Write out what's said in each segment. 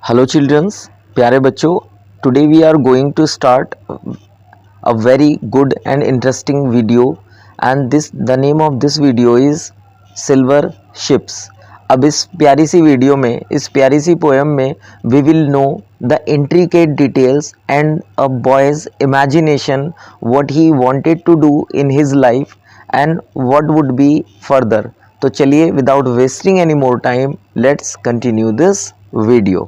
Hello childrens, प्यारे बच्चों, today we are going to start a very good and interesting video and the name of this video is Silver Ships। अब इस प्यारी सी video में, इस प्यारी सी पोएम में we will know the intricate details and a boy's imagination, what he wanted to do in his life and what would be further। तो चलिए without wasting any more time let's continue this video.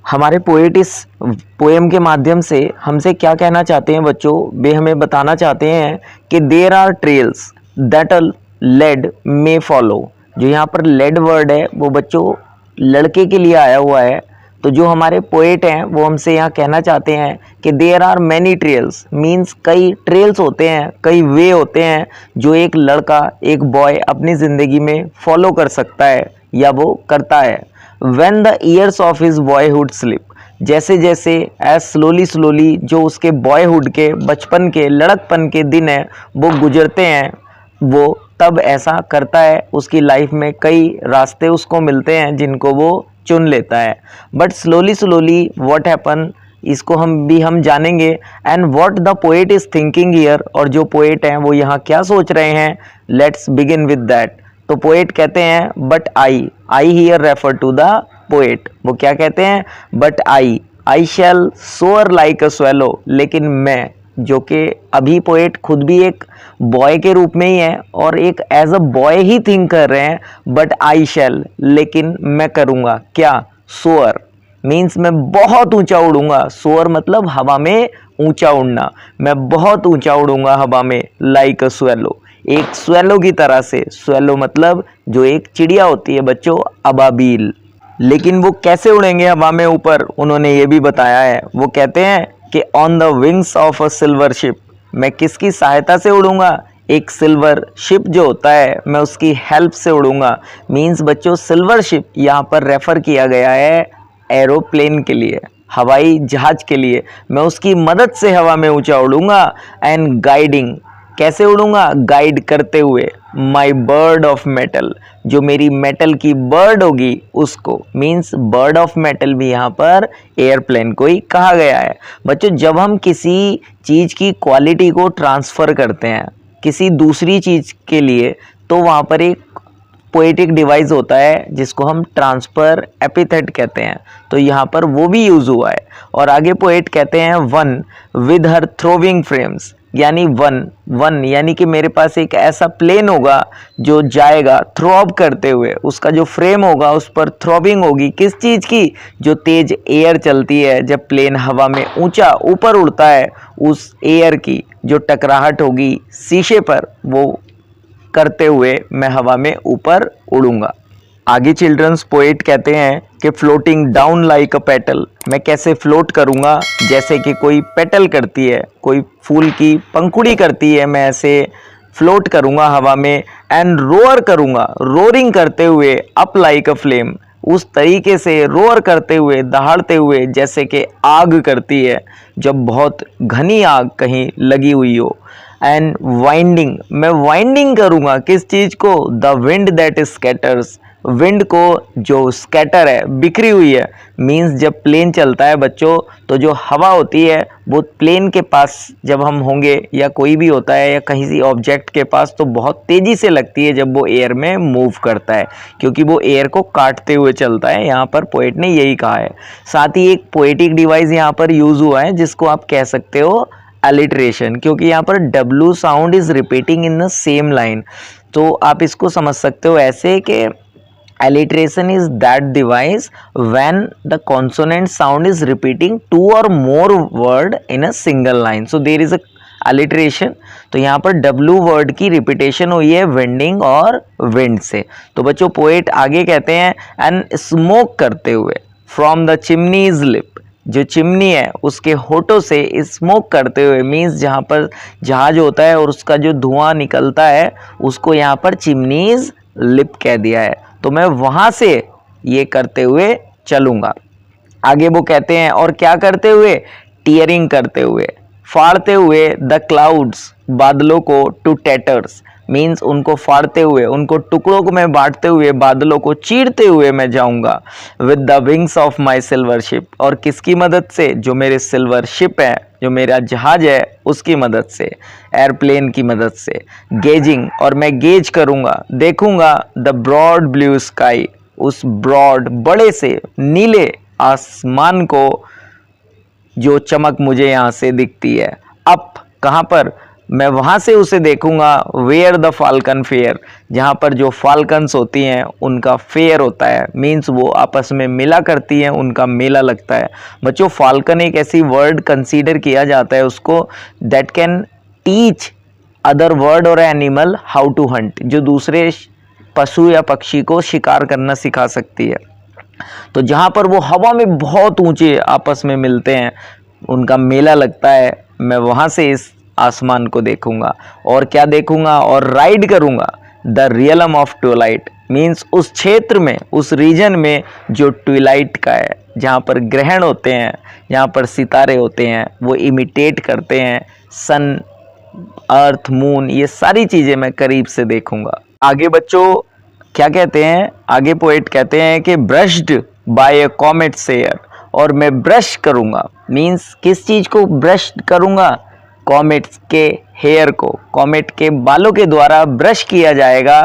हमारे poet इस poem के माध्यम से हमसे क्या कहना चाहते हैं बच्चों, वे हमें बताना चाहते हैं कि there are trails that a lad may follow. जो यहाँ पर लेड वर्ड है वो बच्चों लड़के के लिए आया हुआ है। तो जो हमारे पोएट हैं वो हमसे यहाँ कहना चाहते हैं कि there are many trails, means कई ट्रेल्स होते हैं, कई वे होते हैं जो एक लड़का, एक बॉय अपनी ज़िंदगी में फॉलो कर सकता है या वो करता है। When the years of his boyhood slip, जैसे जैसे एज स्लोली जो उसके बॉयहुड के, बचपन के, लड़कपन के दिन हैं वो गुजरते हैं, वो तब ऐसा करता है। उसकी लाइफ में कई रास्ते उसको मिलते हैं जिनको वो चुन लेता है। बट स्लोली व्हाट हैपन, इसको हम जानेंगे। And what the poet is thinking here, और जो पोएट हैं वो यहाँ क्या सोच रहे हैं, लेट्स बिगिन विद दैट। तो पोएट कहते हैं but I here refer to the poet. वो क्या कहते हैं, but I shall soar like a swallow, लेकिन मैं, जो कि अभी पोएट खुद भी एक बॉय के रूप में ही है और एक एज अ बॉय ही थिंक कर रहे हैं। बट आई शैल, लेकिन मैं करूँगा क्या, सोअर मीन्स मैं बहुत ऊंचा उड़ूंगा। सोअर मतलब हवा में ऊंचा उड़ना, मैं बहुत ऊंचा उड़ूंगा हवा में, लाइक अ स्वेलो, एक स्वेलो की तरह से। स्वेलो मतलब जो एक चिड़िया होती है बच्चों, अबाबील। लेकिन वो कैसे उड़ेंगे हवा में ऊपर, उन्होंने ये भी बताया है। वो कहते हैं कि on the wings of a silver ship, मैं किसकी सहायता से उड़ूंगा, एक सिल्वर शिप जो होता है मैं उसकी हेल्प से उड़ूंगा। मीन्स बच्चों सिल्वर शिप यहाँ पर रेफर किया गया है एरोप्लेन के लिए, हवाई जहाज के लिए। मैं उसकी मदद से हवा में ऊंचा उड़ूंगा। एंड गाइडिंग, कैसे उड़ूंगा, गाइड करते हुए, माई बर्ड ऑफ मेटल, जो मेरी मेटल की बर्ड होगी उसको। मीन्स बर्ड ऑफ मेटल भी यहाँ पर एयरप्लेन को ही कहा गया है। बच्चों जब हम किसी चीज़ की क्वालिटी को ट्रांसफ़र करते हैं किसी दूसरी चीज़ के लिए, तो वहाँ पर एक पोएटिक डिवाइस होता है जिसको हम ट्रांसफ़र एपिथेट कहते हैं। तो यहाँ पर वो भी यूज़ हुआ है। और आगे पोएट कहते हैं one with her throwing frames, यानी वन यानी कि मेरे पास एक ऐसा प्लेन होगा जो जाएगा थ्रॉब करते हुए, उसका जो फ्रेम होगा उस पर थ्रॉबिंग होगी, किस चीज़ की, जो तेज एयर चलती है जब प्लेन हवा में ऊंचा ऊपर उड़ता है, उस एयर की जो टकराहट होगी शीशे पर, वो करते हुए मैं हवा में ऊपर उड़ूंगा। आगे चिल्ड्रंस पोएट कहते हैं कि फ्लोटिंग डाउन लाइक अ पेटल, मैं कैसे फ्लोट करूंगा, जैसे कि कोई पेटल करती है, कोई फूल की पंखुड़ी करती है, मैं ऐसे फ्लोट करूंगा हवा में। एंड रोअर करूंगा, रोरिंग करते हुए, अप लाइक अ फ्लेम, उस तरीके से रोअर करते हुए, दहाड़ते हुए, जैसे कि आग करती है जब बहुत घनी आग कहीं लगी हुई हो। एंड वाइंडिंग, मैं वाइंडिंग करूंगा किस चीज़ को, the wind that scatters, wind को जो स्कैटर है, बिखरी हुई है। मींस जब प्लेन चलता है बच्चों तो जो हवा होती है वो प्लेन के पास जब हम होंगे, या कोई भी होता है या कहीं सी ऑब्जेक्ट के पास, तो बहुत तेज़ी से लगती है जब वो एयर में मूव करता है, क्योंकि वो एयर को काटते हुए चलता है। यहाँ पर पोएट ने यही कहा है। साथ ही एक पोएटिक डिवाइस यहाँ पर यूज़ हुआ है जिसको आप कह सकते हो अलिट्रेशन, क्योंकि यहाँ पर W sound is repeating in the same line. तो आप इसको समझ सकते हो ऐसे कि alliteration is that device when the consonant sound is repeating two or more word in a single line, so there is a alliteration। तो यहाँ पर W वर्ड की रिपीटेशन हुई है विंडिंग और विंड से। तो बच्चों पोएट आगे कहते हैं एंड स्मोक करते हुए, फ्रॉम द चिमनीज लिप, जो चिमनी है उसके होठों से स्मोक करते हुए, मीन्स जहाँ पर जहाज होता है और उसका जो धुआं निकलता है उसको यहाँ पर चिमनीज लिप कह दिया है। तो मैं वहाँ से ये करते हुए चलूँगा। आगे वो कहते हैं और क्या करते हुए, टीयरिंग करते हुए, फाड़ते हुए द क्लाउड्स, बादलों को, टू टैटर्स मीन्स उनको फाड़ते हुए, उनको टुकड़ों को मैं बांटते हुए, बादलों को चीरते हुए मैं जाऊंगा। With the wings of my silver ship, और किसकी मदद से? जो मेरे सिल्वर शिप है, जो मेरा जहाज है, उसकी मदद से, एयरप्लेन की मदद से। गेजिंग, और मैं गेज करूंगा, देखूंगा द ब्रॉड ब्लू स्काई, उस ब्रॉड बड़े से नीले आसमान को जो चमक मुझे यहाँ से दिखती है। अप, कहाँ पर? मैं वहाँ से उसे देखूंगा। वेयर द फाल्कन फेयर, जहाँ पर जो फाल्कन्स होती हैं उनका फेयर होता है, मीन्स वो आपस में मिला करती हैं, उनका मेला लगता है। बच्चों फाल्कन एक ऐसी वर्ड कंसीडर किया जाता है उसको that can teach other word और एनिमल हाउ टू हंट, जो दूसरे पशु या पक्षी को शिकार करना सिखा सकती है। तो जहाँ पर वो हवा में बहुत ऊंचे आपस में मिलते हैं, उनका मेला लगता है, मैं वहाँ से इस आसमान को देखूंगा। और क्या देखूंगा? और राइड करूंगा the realm of Twilight, means उस क्षेत्र में, उस रीजन में जो ट्विलाइट का है, जहाँ पर ग्रहण होते हैं, जहाँ पर सितारे होते हैं, वो इमिटेट करते हैं सन, अर्थ, मून, ये सारी चीज़ें मैं करीब से देखूंगा। आगे बच्चों क्या कहते हैं? आगे पोएट कहते हैं कि ब्रश्ड बाय ए कॉमेट सेयर, और मैं ब्रश करूंगा, मीन्स किस चीज़ को ब्रश करूंगा? कॉमेट के हेयर को, कॉमेट के बालों के द्वारा ब्रश किया जाएगा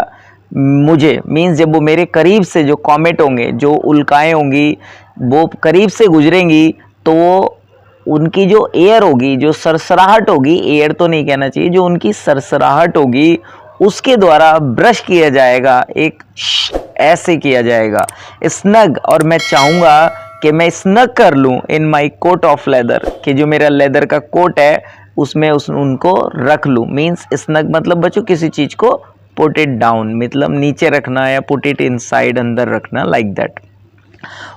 मुझे, मीन्स जब वो मेरे करीब से, जो कॉमेट होंगे, जो उल्काएं होंगी, वो करीब से गुजरेंगी, तो वो उनकी जो एयर होगी, जो सरसराहट होगी, एयर तो नहीं कहना चाहिए, जो उनकी सरसराहट होगी उसके द्वारा ब्रश किया जाएगा, एक ऐसे किया जाएगा। स्नग, और मैं चाहूँगा कि मैं स्नग कर लूँ इन माई कोट ऑफ लेदर, कि जो मेरा लेदर का कोट है उसमें उनको रख लूँ। मीन्स स्नग मतलब बच्चों किसी चीज़ को पुट इट डाउन, मतलब नीचे रखना, या पुट इट इनसाइड, अंदर रखना, like that.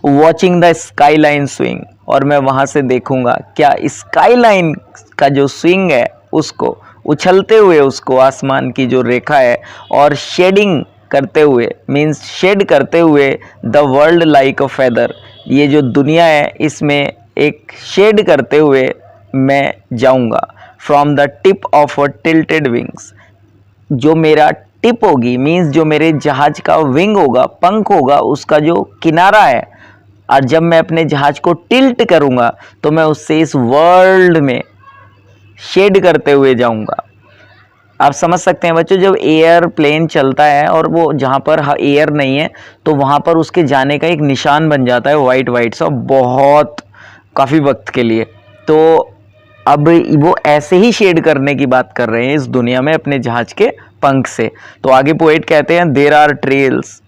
Watching the sky line swing, और मैं वहाँ से देखूंगा क्या स्काई लाइन का जो स्विंग है उसको उछलते हुए, उसको आसमान की जो रेखा है, और शेडिंग करते हुए, मीन्स शेड करते हुए the world like a feather, ये जो दुनिया है इसमें एक शेड करते हुए मैं जाऊंगा। From the tip of a tilted wings, जो मेरा टिप होगी, मीन्स जो मेरे जहाज का विंग होगा, पंख होगा, उसका जो किनारा है, और जब मैं अपने जहाज को टिल्ट करूंगा तो मैं उससे इस वर्ल्ड में शेड करते हुए जाऊंगा। आप समझ सकते हैं बच्चों, जब एयरप्लेन चलता है और वो जहाँ पर एयर नहीं है तो वहाँ पर उसके जाने का एक निशान बन जाता है, वाइट वाइट सा, बहुत काफ़ी वक्त के लिए। तो अब वो ऐसे ही शेड करने की बात कर रहे हैं इस दुनिया में अपने जहाज के पंख से। तो आगे पोएट कहते हैं देयर आर ट्रेल्स,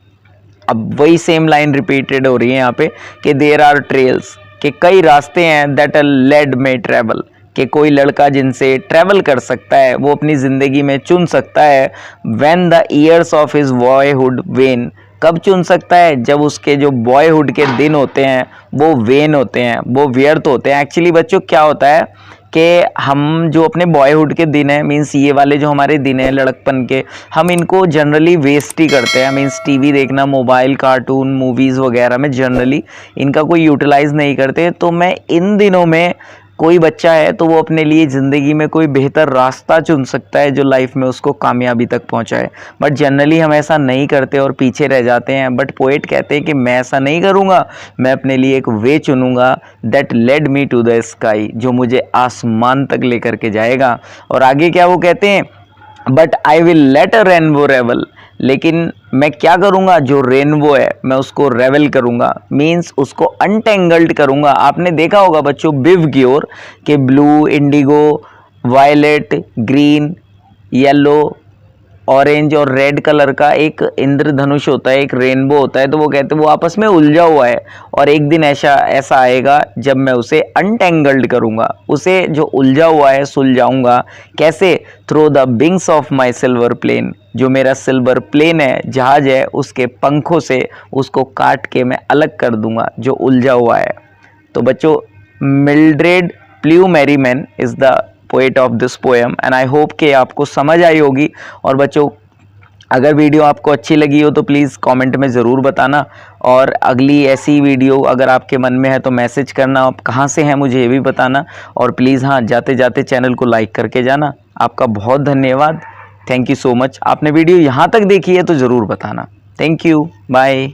अब वही सेम लाइन रिपीटेड हो रही है यहाँ पे कि देयर आर ट्रेल्स, कि कई रास्ते हैं, दैट अ लेड में ट्रेवल, कि कोई लड़का जिनसे ट्रैवल कर सकता है, वो अपनी ज़िंदगी में चुन सकता है। When the years of his boyhood when, कब चुन सकता है? जब उसके जो बॉयहुड के दिन होते हैं वो वेन होते हैं, वो व्यर्थ होते हैं। एक्चुअली बच्चों क्या होता है कि हम जो अपने बॉयहुड के दिन हैं, मीन्स ये वाले जो हमारे दिन हैं लड़कपन के, हम इनको जनरली वेस्ट ही करते हैं। मीन्स टीवी देखना, मोबाइल, कार्टून, मूवीज़ वगैरह में जनरली इनका कोई यूटिलाइज़ नहीं करते। तो मैं इन दिनों में, कोई बच्चा है तो वो अपने लिए ज़िंदगी में कोई बेहतर रास्ता चुन सकता है जो लाइफ में उसको कामयाबी तक पहुंचाए, बट जनरली हम ऐसा नहीं करते और पीछे रह जाते हैं। बट पोएट कहते हैं कि मैं ऐसा नहीं करूँगा, मैं अपने लिए एक वे चुनूँगा that led me to the sky, जो मुझे आसमान तक लेकर के जाएगा। और आगे क्या वो कहते हैं, but I will let a rainbow revel, लेकिन मैं क्या करूँगा, जो रेनबो है मैं उसको रेवल करूँगा, मीन्स उसको अनटेंगल्ड करूँगा। आपने देखा होगा बच्चों बिव की ओर कि blue, indigo, violet, green, yellow, orange और रेड कलर का एक इंद्रधनुष होता है, एक रेनबो होता है। तो वो कहते हैं वो आपस में उलझा हुआ है, और एक दिन ऐसा आएगा जब मैं उसे अनटेंगल्ड करूँगा, उसे जो उलझा हुआ है सुलझाऊंगा। कैसे? Through the wings of my silver plane, जो मेरा सिल्वर प्लेन है, जहाज है, उसके पंखों से उसको काट के मैं अलग कर दूंगा जो उलझा हुआ है। तो बच्चों Mildred Plew Meriman is the poet of this poem, and I hope कि आपको समझ आई होगी। और बच्चों अगर वीडियो आपको अच्छी लगी हो तो प्लीज़ कमेंट में ज़रूर बताना, और अगली ऐसी वीडियो अगर आपके मन में है तो मैसेज करना, आप कहाँ से हैं मुझे ये भी बताना। और प्लीज़ हाँ, जाते जाते चैनल को लाइक करके जाना। आपका बहुत धन्यवाद, थैंक यू सो मच। आपने वीडियो यहाँ तक देखी है तो ज़रूर बताना। Thank you, bye.